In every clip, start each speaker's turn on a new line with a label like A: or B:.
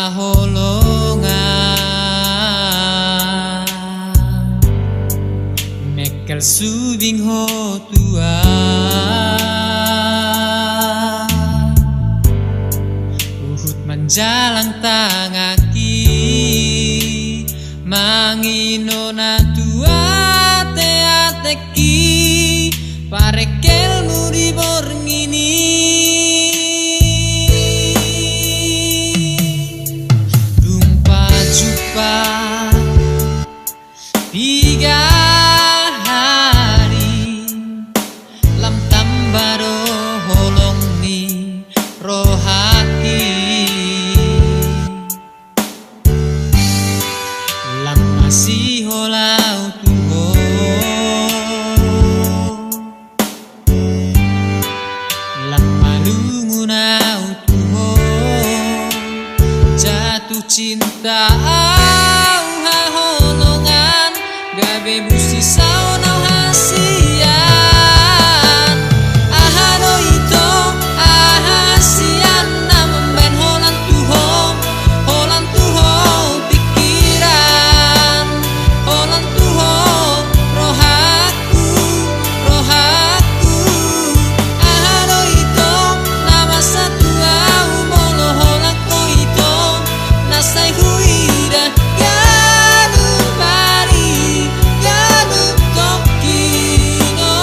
A: haholongan mekel subing ho tua uhut menjalang tangaki manginona tua teateki parekel muri borngini rumpa jupa tiga hari lam tambaro holong ni rohaki lam masih holau tuho lam malungunau tuho jatuh cinta au haholongan gabe busi saunau hasian ahano ito ahasian namun ben holan tuho pikiran holan tuho rohaku ahano ito nama satu au molo holan ko ito nasay huida galup bari galup tokino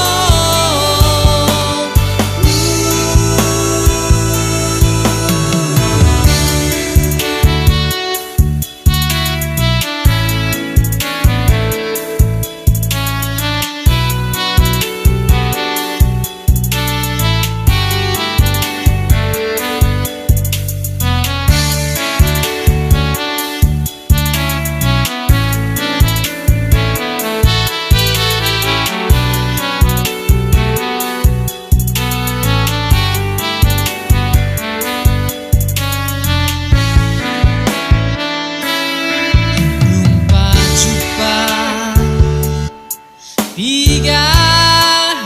A: tiga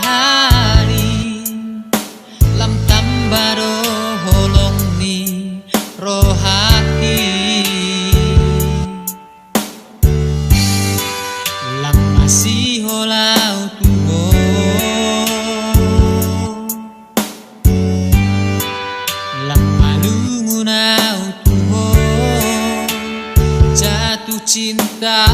A: hari lam tambaro holong ni rohaki lam masih holau tuho lam malungunau tuho jatuh cinta